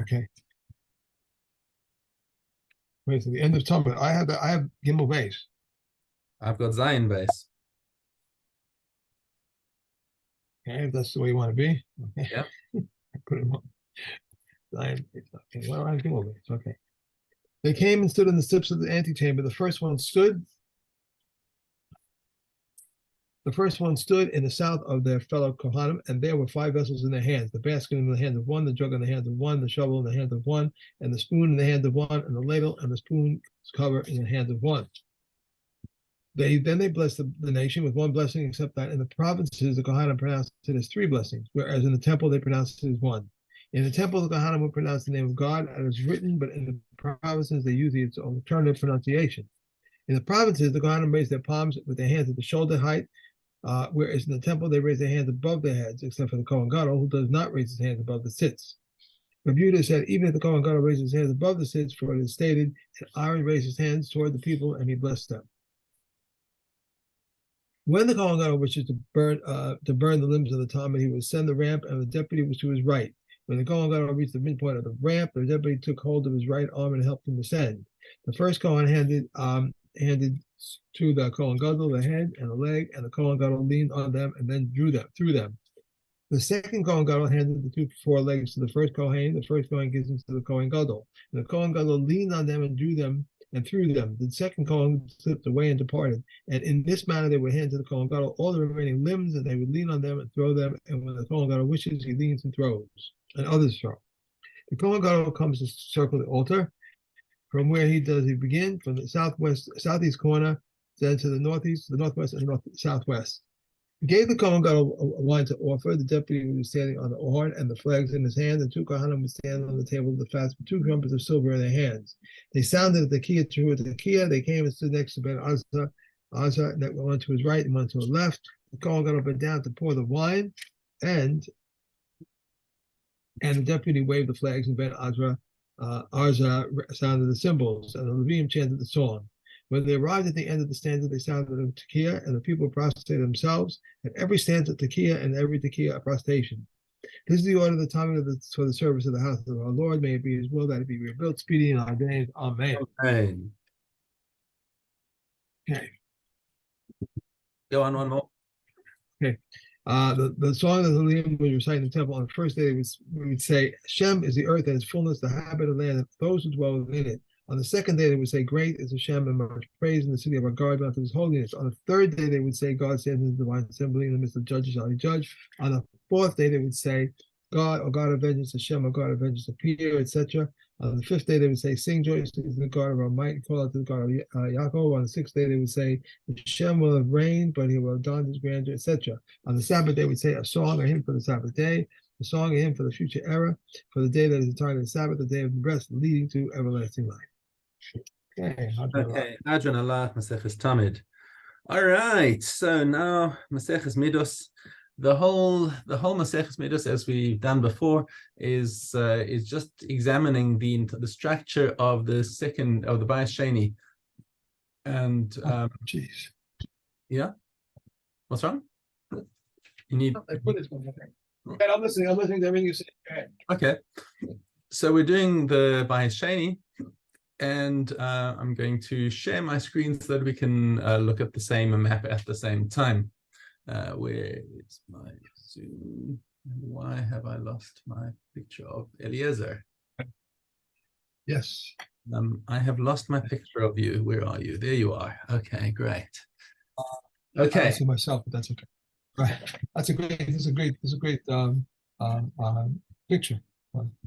Okay. Wait, so the end of Talmud. I have Gimel base. I've got Zion base. Okay, if that's the way you want to be. Okay. Yeah. I put it on. Zion base. Okay. Well, I have Gimel base. Okay. They came and stood in the steps of the antechamber. The first one stood in the south of their fellow Kohanim, and there were 5 vessels in their hands: the basket in the hand of one, the jug in the hand of one, the shovel in the hand of one, and the spoon in the hand of one, and the ladle and the spoon cover in the hand of one. They blessed the nation with one blessing, except that in the provinces the Kohanim pronounced it as 3 blessings, whereas in the temple they pronounced it as 1. In the temple, the Kohanim would pronounce the name of God as written, but in the provinces they use its alternative pronunciation. In the provinces, the Kohanim raised their palms with their hands at the shoulder height, whereas in the temple they raise their hands above their heads, except for the Kohen Gadol, who does not raise his hands above the sits. Rabbi Yehuda said, even if the Kohen Gadol raises his hands above the sits, for it is stated, and Aaron raised his hands toward the people and he blessed them. When the Kohen Gadol wishes to burn the limbs of the Talmud, he would send the ramp, and the deputy was to his right. When the Kohen Gadol reached the midpoint of the ramp, the deputy took hold of his right arm and helped him ascend. The first Kohen handed to the Kohen Gadol the head and the leg, and the Kohen Gadol leaned on them and then through them. The second Kohen Gadol handed the 2 forelegs to the first Kohen. The first Kohen gives them to the Kohen Gadol. And the Kohen Gadol leaned on them and drew them and threw them. The second Kohen slipped away and departed. And in this manner they would hand to the Kohen Gadol all the remaining limbs, and they would lean on them and throw them. And when the Kohen Gadol wishes, he leans and throws, and others throw. The Kohen Gadol comes to circle the altar. From where he begin? From the southeast corner, then to the northeast, the northwest, and the southwest. He gave the Kohen Gadol a wine to offer. The deputy was standing on the horn and the flags in his hand. The 2 Kohanim would stand on the table of the fast with 2 trumpets of silver in their hands. They sounded at the Tekiah to the Tekiah. They came and stood next to Ben Azza, one to his right and one to his left. The Kohen Gadol bent down to pour the wine, and the deputy waved the flags, and Ben Azra sounded the cymbals, and the Levim chanted the song. When they arrived at the end of the stanza, they sounded the Tekiah, and the people prostrated themselves. At every stanza, Tekiah, and every Tekiah, a prostration. This is the order of the time for the service of the house of our Lord. May it be His will that it be rebuilt speedy in our days. Amen. Amen. Okay. Go on, one more. Okay. The song that the Levim would recite in the temple on the first day, we would say, Hashem is the earth and its fullness, the habit of the land, and those who dwell within it. On the second day, they would say, great is Hashem and much praise in the city of our God, unto his holiness. On the third day, they would say, God stands in the divine assembly in the midst of judges, shall he judge. On the fourth day, they would say, God, O God of vengeance, Hashem, O God of vengeance, appear, etc. On the fifth day, they would say, sing joyously to the God of our might, and call out to the God of Yaakov. On the sixth day, they would say, Hashem will have reigned, but he will have donned his grandeur, etc. On the Sabbath, they would say, a song, a hymn for the Sabbath day, a song, a hymn for the future era, for the day that is entirely the Sabbath, the day of rest, leading to everlasting life. Okay, Adrian Allah, Maseches Tamid. All right, so now Maseches Middos. The whole Maseches Middos, as we've done before, is just examining the structure of the Bayis Sheni. And yeah, what's wrong? You need. I put this one. Okay, I'm listening to everything you say. Okay, so we're doing the Bayis Sheni. And I'm going to share my screen so that we can look at the same map at the same time. Where is my Zoom? Why have I lost my picture of Eliezer? Yes. I have lost my picture of you. Where are you? There you are. Okay, great. Okay. I see myself, but that's okay. Right. This is a great picture.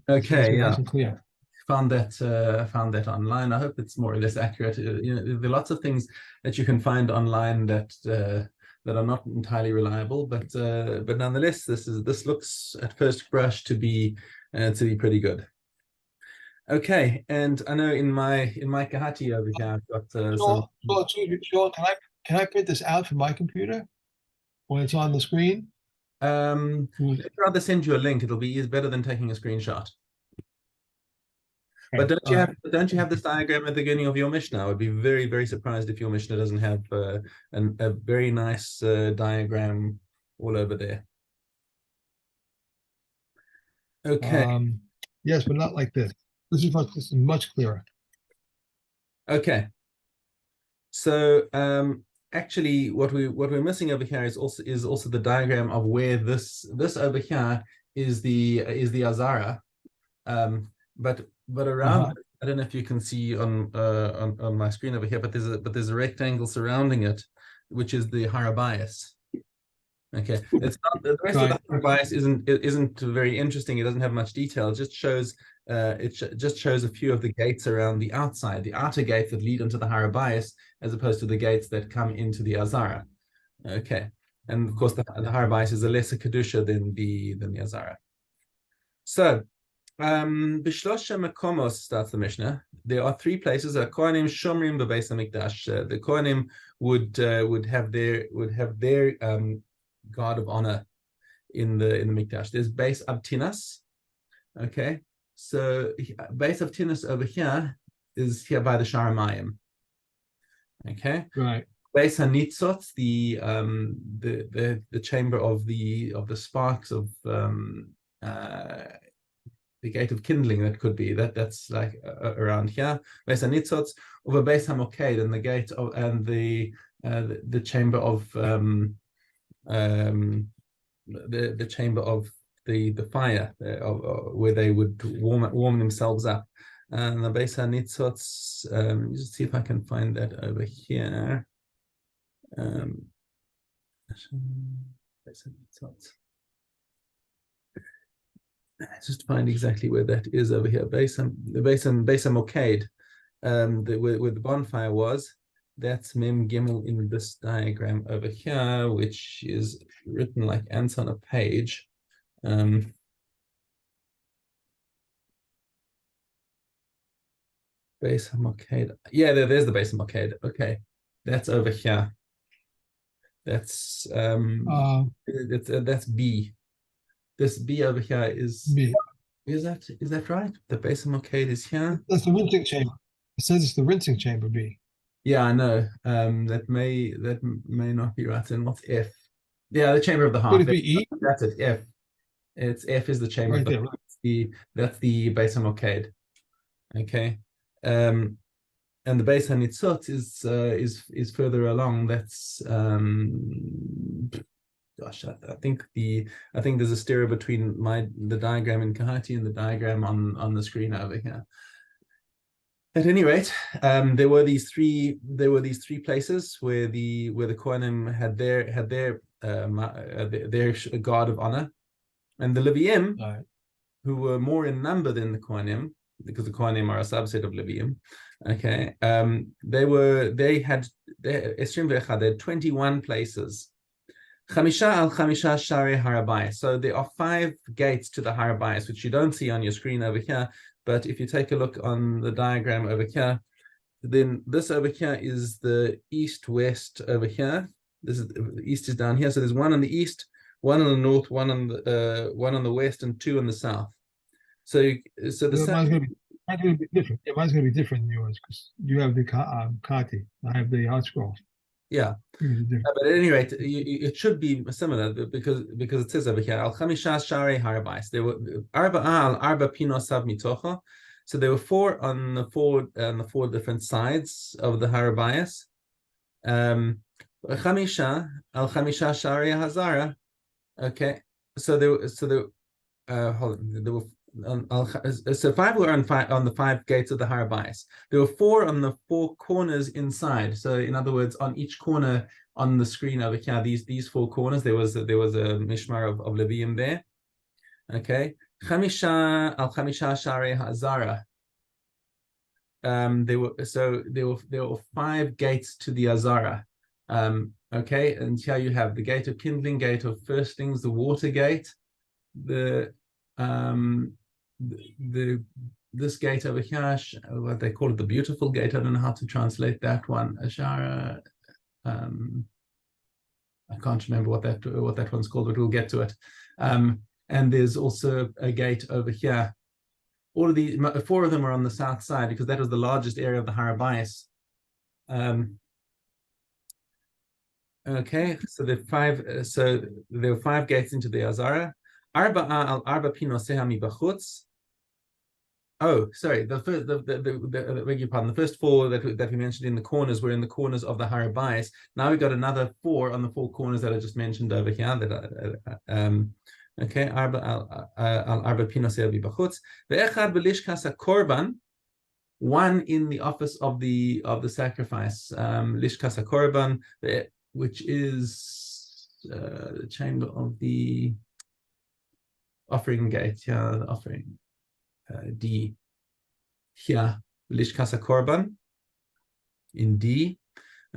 Okay, yeah. Nice and clear. Found that online. I hope it's more or less accurate. You know, there are lots of things that you can find online that are not entirely reliable, but nonetheless, this looks at first brush to be pretty good. Okay, and I know in my Kahati over here, I've got Sean, can I print this out from my computer when it's on the screen? I'd rather send you a link. It'll be better than taking a screenshot. But don't you have this diagram at the beginning of your Mishnah? I would be very, very surprised if your Mishnah doesn't have a very nice diagram all over there. Okay. Yes, but not like this. This is much clearer. Okay. So actually what we're missing over here is also the diagram of where this over here is the Azara. But around I don't know if you can see on my screen over here, but there's a rectangle surrounding it, which is the Harabias. Okay, it's not the rest of the Harabias isn't very interesting. It doesn't have much detail. It just shows just shows a few of the gates around the outside, the outer gates that lead into the Harabias, as opposed to the gates that come into the Azara. Okay, and of course the Harabias is a lesser kedusha than the Azara. So Bishlosha Makomos starts the Mishnah. There are three places. Kohanim Shomrim Bebeis Hamikdash. The Kohanim would have their guard of honor in the Mikdash. There's Beis Abtinas. Okay, so Beis Abtinas over here is here by the Sharamayim. Okay, right. Beis Hanitzot, the chamber of the sparks of the gate of kindling, that could be that's like around here. Beis Hanitzot over Beis Hamoked, and the gate of the chamber of the chamber of the fire where they would warm themselves up. And the Beis Hanitzot, just see if I can find that over here. Beis Hanitzot. Just find exactly where that is over here. Beis Hamoked, where the bonfire was. That's Mem Gimel in this diagram over here, which is written like ants on a page. Beis Hamoked. Yeah, there's the Beis Hamoked. Okay, that's over here. That's that's B. This B over here is B. Is that right? The Beis Hamoked is here. That's the rinsing chamber. It says it's the rinsing chamber, B. Yeah, I know. That may not be right. And what's F? Yeah, the chamber of the heart. Could it be E? That's it. F. It's F is the chamber right of the there. heart. That's the Beis Hamoked. Okay. And the Beis Hanitzot is further along. That's gosh, I think there's a stereo between the diagram in Kahati and the diagram on the screen over here. At any rate, there were these three places where the Kohanim had their guard of honor, and the Leviim, right, who were more in number than the Kohanim, because the Kohanim are a subset of Leviim. Okay, they had 21 places. Chamisha al Chamisha Shari Harabayas. So there are 5 gates to the Harabayas, which you don't see on your screen over here. But if you take a look on the diagram over here, then this over here is the east-west over here. This is the east is down here. So there's one on the east, one on the north, one on the west, and 2 on the south. So the mine's going to be different. Yeah, mine's going to be different than yours because you have the Kati. I have the hot scroll. Yeah. But at any rate, it should be similar because it says over here Al Chamisha Shari Harabais. There were Arba Al Arba Pinosav Mitocha. So there were 4 on the 4 different sides of the Harabais. Chamisha Al Chamisha Shari Hazara. Okay, so there were so 5 were on the 5 gates of the Harabais. There were 4 on the 4 corners inside. So in other words, on each corner on the screen over here, these 4 corners, there was a mishmar of Leviim there. Okay, Chamisha al Chamisha Shari Hazara. There were 5 gates to the Azara. Okay, and here you have the gate of kindling, gate of firstlings, the water gate, this gate over here, what they call it, the beautiful gate. I don't know how to translate that one. Ashara, I can't remember what that one's called, but we'll get to it. And there's also a gate over here. All of these, 4 of them are on the south side because that was the largest area of the Harabais. Okay, so there were 5 gates into the Azara. Arba al Arba Pinoseha mi bachutz. Oh, sorry. The first, the beg your pardon. The first four that we mentioned in the corners were in the corners of the Harabais. Now we've got another four on the four corners that I just mentioned over here. Okay. Arba pinos b'chutz. Ve'echad b'lishkas hakorban. One in the office of the sacrifice. Lishkas hakorban, which is the chamber of the offering gate. Yeah, the offering. D here, Lishkas Korban in D,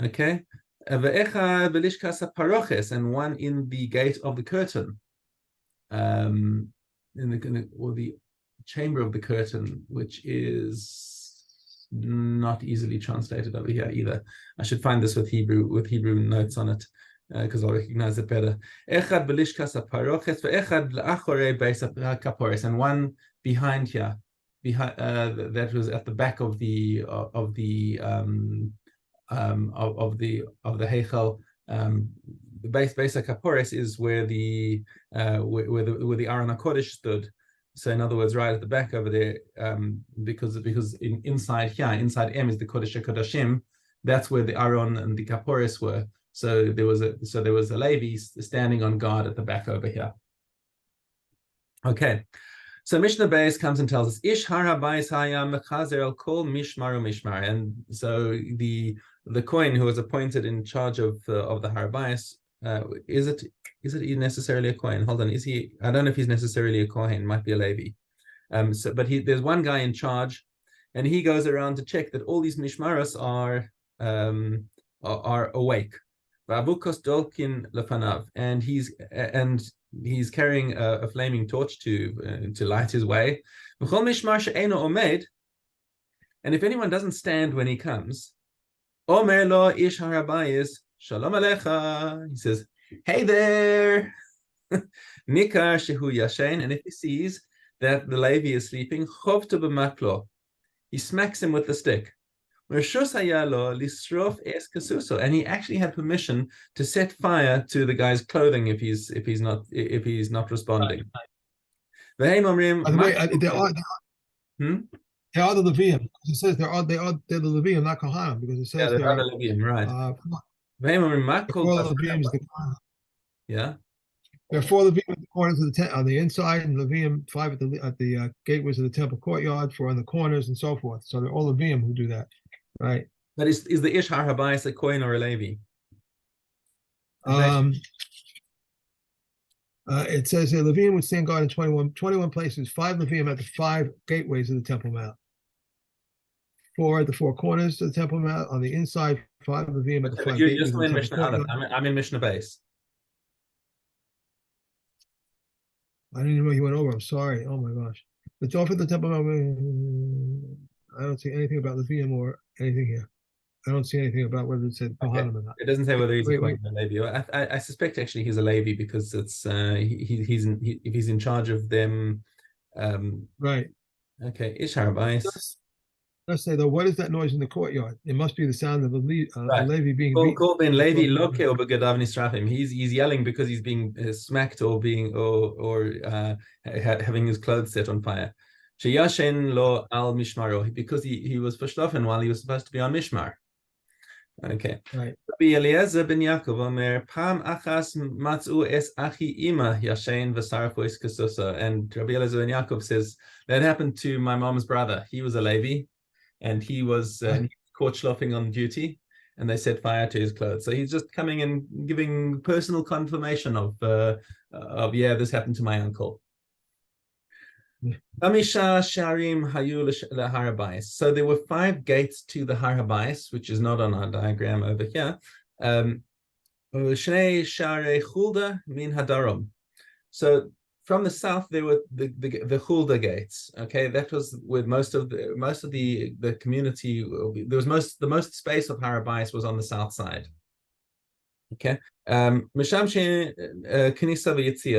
okay. Ve'echa Lishkas Paroches, and one in the gate of the curtain, in the chamber of the curtain, which is not easily translated over here either. I should find this with Hebrew notes on it, because I'll recognize it better. Echad Belishkas Paroches, ve'echad La'achorei Beis Kapores, and one behind here, that was at the back of the Heichal. The Beis Kapores is where the Aron HaKodesh stood. So in other words, right at the back over there, because inside here, inside M is the Kodesh HaKodashim. That's where the Aron and the Kapores were. So there was a Levi standing on guard at the back over here. Okay. So Mishnah Beis comes and tells us, Ish har habayis hayam mechazer el kol mishmar mishmar, and so the kohen who was appointed in charge of the har habayis, is it necessarily a kohen? Hold on, is he? I don't know if he's necessarily a kohen. Might be a Levi. But there's one guy in charge, and he goes around to check that all these mishmaros are awake. V'abukos dolkin lefanav, and he's carrying a flaming torch to light his way. And if anyone doesn't stand when he comes, Omer lo ish harabayis shalom alecha. He says, "Hey there, nikar shehu yashen." And if he sees that the Levi is sleeping, chovto b'maklo, he smacks him with the stick. And he actually had permission to set fire to the guy's clothing if he's not responding. By the way, they are the Levium. It says they're the Levium, not Kohanim, because it says they're the Levium, right? Yeah. There are 4 Levium at the corners of the tent on the inside, and Levium 5 at the gateways of the temple courtyard, 4 on the corners, and so forth. So they're all Levium who do that. Right. But is the Ish har habayis a kohen or a Levi? It says here, Levium would stand guard in 21 places, 5 Levium at the 5 gateways of the Temple Mount, 4 at the 4 corners of the Temple Mount, on the inside, 5 Levium at the 5 gateways of the Temple Courtyard. I'm in Mishnah Beis. I didn't even know you went over. I'm sorry. Oh my gosh. But off at the Temple Mount, I don't see anything about Levium or anything here. I don't see anything about whether it said Kohanim or not. It doesn't say whether he's a Levi. I suspect actually he's a Levi because it's if he's in charge of them. Right. Okay. Ish har habayis. Let's say though, what is that noise in the courtyard? It must be the sound of a Levi being beaten. He's yelling because he's being smacked or having his clothes set on fire. Sheyashen lo al mishmaro, because he was verschlafen while he was supposed to be on mishmar. Okay. Right. Rabbi Eliezer ben Yaakov omer pam achas matzu es achi ima yashen v'sarfu es kesusa. And Rabbi Eliezer ben Yaakov says that happened to my mom's brother. He was a Levi, and he was caught schloffing on duty, and they set fire to his clothes. So he's just coming and giving personal confirmation of this happened to my uncle. So there were 5 gates to the har habayis, which is not on our diagram over here. So from the south there were the Hulda gates. Okay, that was with most of the community. There was the most space of har habayis was on the south side. Okay,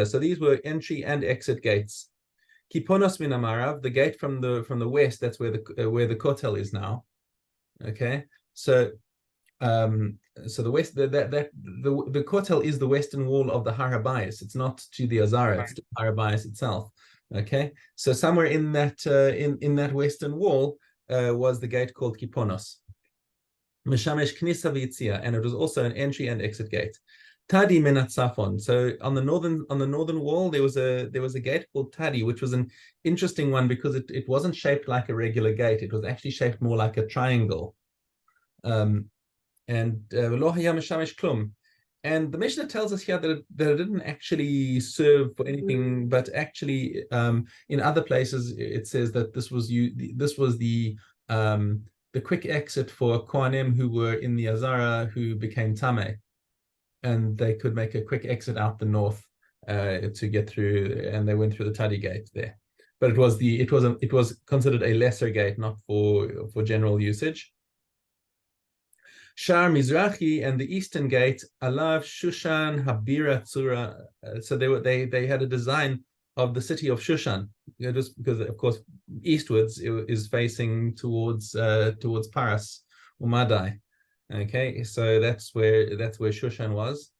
so these were entry and exit gates. Kiponos min amarav, the gate from the west, that's where the kotel is now. Okay, so the west, the kotel is the western wall of the har habayis. It's not to the Azara, it's to the har habayis itself. Okay, so somewhere in that in that western wall was the gate called Kiponos. Mishamesh Knisa v'Yitzia, and it was also an entry and exit gate. Tadi Menat Safon. So on the northern wall there was a gate called Tadi, which was an interesting one because it wasn't shaped like a regular gate. It was actually shaped more like a triangle. And Lo Haya Mishamesh Klum. And the Mishnah tells us here that it didn't actually serve for anything, but actually in other places it says that this was the quick exit for Kohanim who were in the Azara who became Tameh, and they could make a quick exit out the north to get through, and they went through the Tadi gate there. But it was considered a lesser gate, not for general usage. Shar Mizrahi and the eastern gate, Alav Shushan Habira Tzura. So they had a design of the city of Shushan, just because of course eastwards it is facing towards Paras or Madai. Okay, so that's where Shushan was.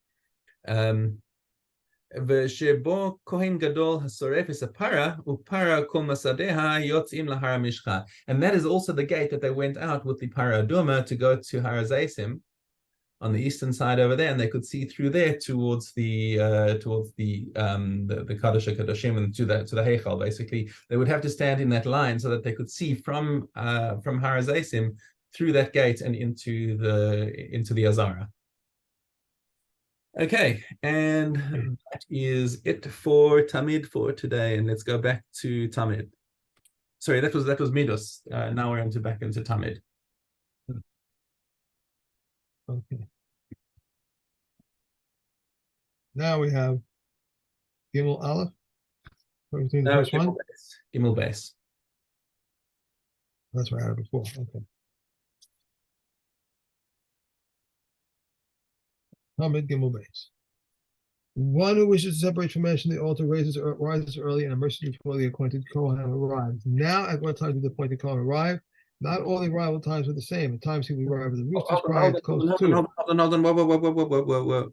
ושבו כהן גדול השורף es הפרה, ופרה כל מסעדיה יוצאים להר המשחה. And that is also the gate that they went out with the Para Aduma to go to Har Zaisim on the eastern side over there, and they could see through there towards the Kadosh HaKadoshim and to the Heichal. Basically, they would have to stand in that line so that they could see from Har Zaisim through that gate and into the Azara. Okay, and that is it for Tamid for today. And let's go back to Tamid. Sorry, that was Middos. Now we're back into Tamid. Okay. Now we have Gimel Aleph. Everything the first one? Gimel base. That's what I had before. Okay. Tamid Gimel base. One who wishes to separate from Ash in the altar rises early and immerses before the appointed Kohen arrives. Now, at what time did the appointed Kohen arrive? Not all the arrival times are the same. At times he will arrive at the roosters prior to close to. Hold on. Whoa.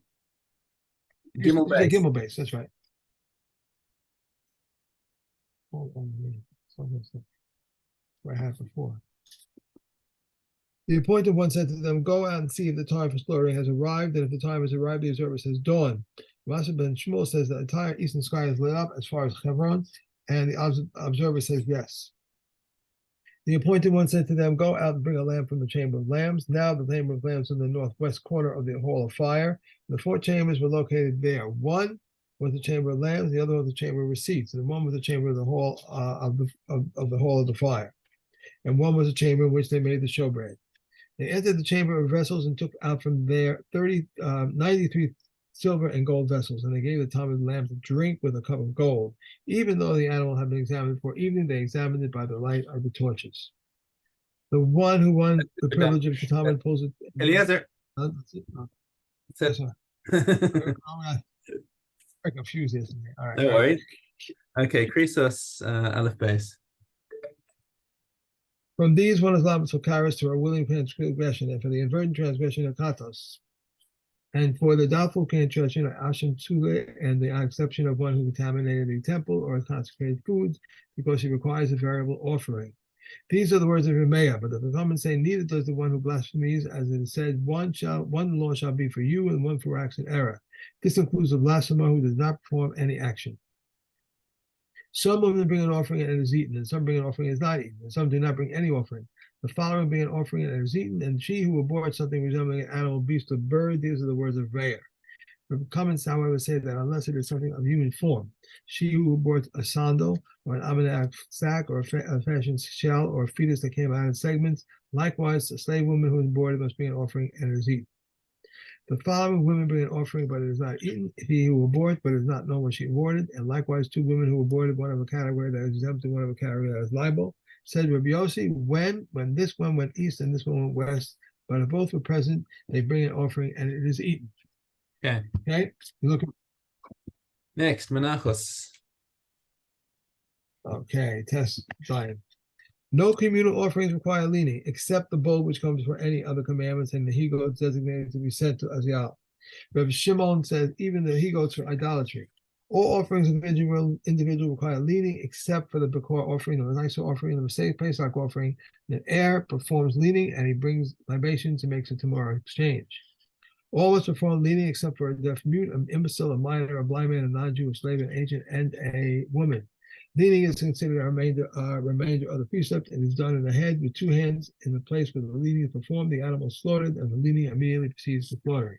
Gimel base. Gimel base, that's right. Hold on. What I had before. The appointed one said to them, "Go out and see if the time for slaughtering has arrived, and if the time has arrived, the observer says dawn." Rasa ben Shmuel says the entire eastern sky is lit up as far as Hebron, and the observer says yes. The appointed one said to them, "Go out and bring a lamp from the chamber of lambs." Now the chamber of lambs in the northwest corner of the hall of fire. The 4 chambers were located there. One was the chamber of lambs, the other was the chamber of receipts, and one was the chamber of the hall of the hall of the fire, and one was the chamber in which they made the showbread. They entered the chamber of vessels and took out from there 93 silver and gold vessels, and they gave the Talmud lamb to drink with a cup of gold. Even though the animal had been examined before evening, they examined it by the light of the torches. The one who won the privilege of the Talmud pulls it. Eliezer. That's right. I'm confused yesterday. All right. No worries. Okay, Krisos Aleph base. From these, one is liable for karas to a willing transgression, and for the inverted transgression of katos. And for the doubtful transgression of asham tule, and the exception of one who contaminated the temple or consecrated foods, because he requires a variable offering. These are the words of Remeah, but the comments say, neither does the one who blasphemes, as it is said, one law shall be for you, and one for acts and error. This includes the blasphemer who does not perform any action. Some women bring an offering and it is eaten, and some bring an offering and is not eaten, and some do not bring any offering. The following bring an offering and it is eaten, and she who aborts something resembling an animal, beast, or bird, these are the words of Reir. The comments, however, say that unless it is something of human form, she who aborts a sandal, or an almanac sack, or a fashioned shell, or a fetus that came out in segments, likewise, a slave woman who is aborted must bring an offering and it is eaten. The following women bring an offering, but it is not eaten. He who aborts, but is not known when she aborted, and likewise 2 women who aborted, one of a category that is exempt and one of a category that is liable. Said Rabbi Yossi, when this one went east and this one went west, but if both were present, they bring an offering and it is eaten. Okay. Okay. Look. Next, Menachos. Okay. Test Zion. No communal offerings require leaning, except the bowl which comes for any other commandments, and the he-goats designated to be sent to Aziel. Rabbi Shimon says even the he-goats for idolatry. All offerings of individual require leaning, except for the Bekor offering, the nicer offering, the Mosaic Pesach offering. The heir performs leaning, and he brings libations and makes a tomorrow exchange. All must perform leaning except for a deaf mute, an imbecile, a minor, a blind man, a non-Jew, a slave, an agent, and a woman. Leaning is considered a remainder of the precept and is done in the head with two hands in the place where the leaning is performed. The animal is slaughtered, and the leaning immediately precedes the slaughtering.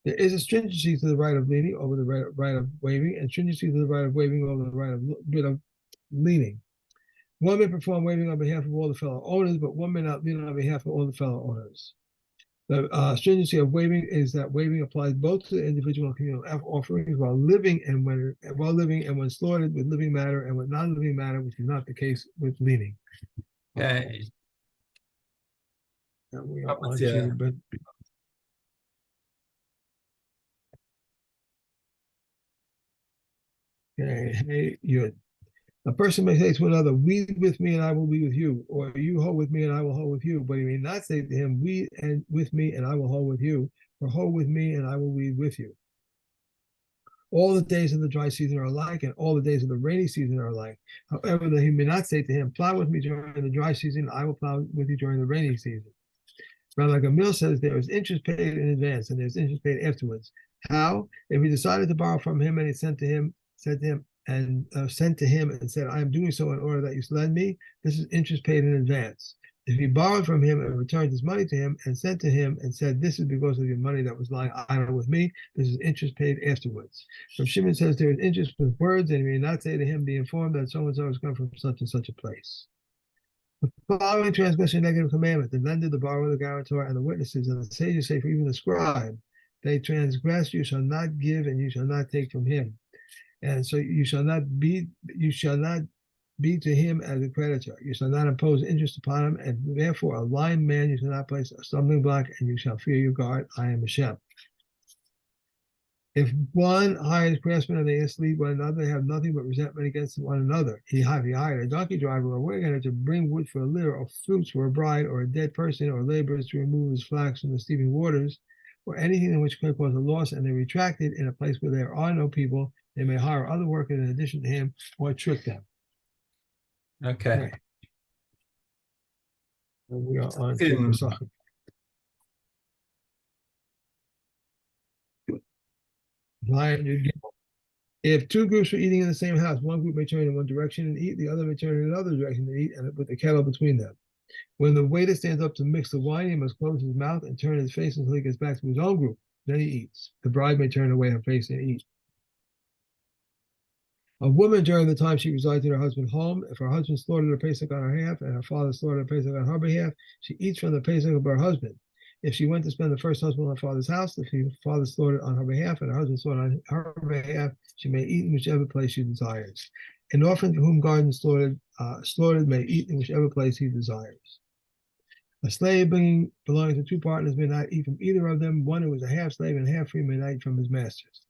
There is a stringency to the right of leaning over the right of waving, and stringency to the right of waving over the right of leaning. One may perform waving on behalf of all the fellow owners, but one may not lean on behalf of all the fellow owners. The stringency of waving is that waving applies both to the individual and communal offerings while living and when slaughtered with living matter and with non-living matter, which is not the case with leaning. Okay. We are on to, but okay, hey, you. A person may say to another, "Weed with me, and I will be with you," or "You hold with me, and I will hold with you." But he may not say to him, "Weed and with me, and I will hold with you," or "Hold with me, and I will weed with you." All the days of the dry season are alike, and all the days of the rainy season are alike. However, he may not say to him, "Plow with me during the dry season, I will plow with you during the rainy season." Rabbi Gamil says there is interest paid in advance, and there's interest paid afterwards. How? If he decided to borrow from him, and he said to him, and said, "I am doing so in order that you lend me," this is interest paid in advance. If he borrowed from him and returned his money to him and sent to him and said, "This is because of your money that was lying idle with me," this is interest paid afterwards. So Shimon says there is interest with words, and he may not say to him, "Be informed that so and so has come from such and such a place." The following transgression negative commandment: the lender, the borrower, the guarantor, and the witnesses, and the sages say for even the scribe, they transgress, you shall not give, and you shall not take from him. And so you shall not be to him as a creditor. You shall not impose interest upon him, and therefore a lying man you shall not place a stumbling block, and you shall fear your God. I am Hashem. If one hires craftsmen and they mislead one another, they have nothing but resentment against one another. He hired a donkey driver or a wagoner to bring wood for a litter, or fruits for a bride, or a dead person, or laborers to remove his flax from the steaming waters, or anything in which could cause a loss, and they retract it in a place where there are no people. They may hire other workers in addition to him or trick them. Okay. And we are on to Pesach. If two groups are eating in the same house, one group may turn in one direction and eat, the other may turn in another direction and eat, and with the kettle between them. When the waiter stands up to mix the wine, he must close his mouth and turn his face until he gets back to his own group. Then he eats. The bride may turn away her face and eat. A woman, during the time she resides in her husband's home, if her husband slaughtered a Pesach on her behalf and her father slaughtered a Pesach on her behalf, she eats from the Pesach of her husband. If she went to spend the first husband on her father's house, if her father slaughtered on her behalf and her husband slaughtered on her behalf, she may eat in whichever place she desires. An orphan to whom garden slaughtered may eat in whichever place he desires. A slave belonging to two partners may not eat from either of them. One who is a half slave and half free may not eat from his masters.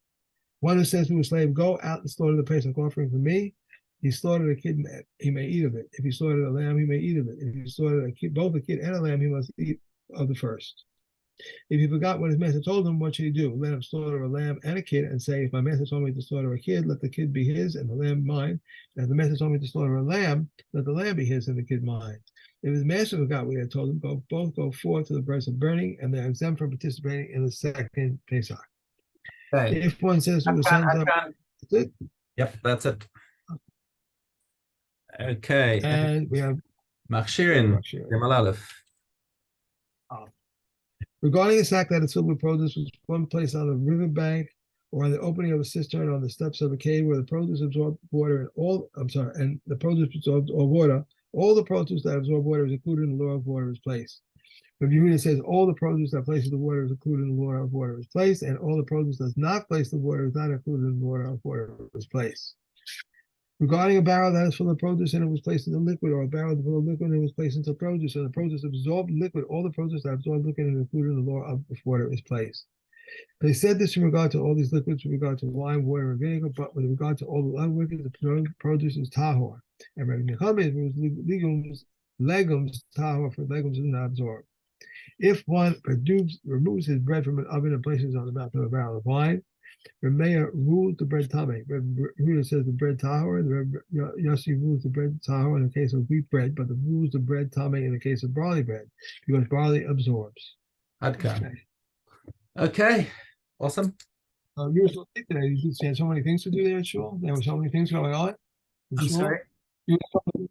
One who says to a slave, "Go out and slaughter the Pesach offering for me," he slaughtered a kid, he may eat of it. If he slaughtered a lamb, he may eat of it. If he slaughtered both a kid and a lamb, he must eat of the first. If he forgot what his master told him, what should he do? Let him slaughter a lamb and a kid and say, "If my master told me to slaughter a kid, let the kid be his and the lamb mine. And if the master told me to slaughter a lamb, let the lamb be his and the kid mine." If his master forgot what he had told him, both go forth to the place of burning, and they're exempt from participating in the second Pesach. Okay. If one says to his son, that's it. Yep, that's it. Okay. And we have Machshirin, Yamal Aleph. Regarding the sack that is filled with produce, was one placed on the riverbank or on the opening of a cistern or on the steps of a cave where the produce absorbed water and the produce absorbed water. All the produce that absorb water is included in the law of water is placed. Rabbi Yehuda says all the produce that places the water is included in the law of water is placed, and all the produce that does not place the water is not included in the law of water is placed. Regarding a barrel that is full of produce and it was placed into liquid, or a barrel full of liquid and it was placed into produce, and the produce absorbed liquid, all the produce that absorbed liquid is included in the law of water is placed. They said this in regard to all these liquids, with regard to wine, water, and vinegar, but with regard to all the other liquids, the produce is tahor. And Rabbi Nechama legumes tahor, for legumes is not absorbed. If one removes his bread from an oven and places it on the mouth of a barrel of wine, Remeir rules the bread tame. Huda says the bread tahor. Yossi rules the bread tahor in the case of wheat bread, but the rules the bread tame in the case of barley bread because barley absorbs. Okay. Okay. Awesome. You were so late today. You had so many things to do there at shul. There were so many things going on. I'm sorry. You were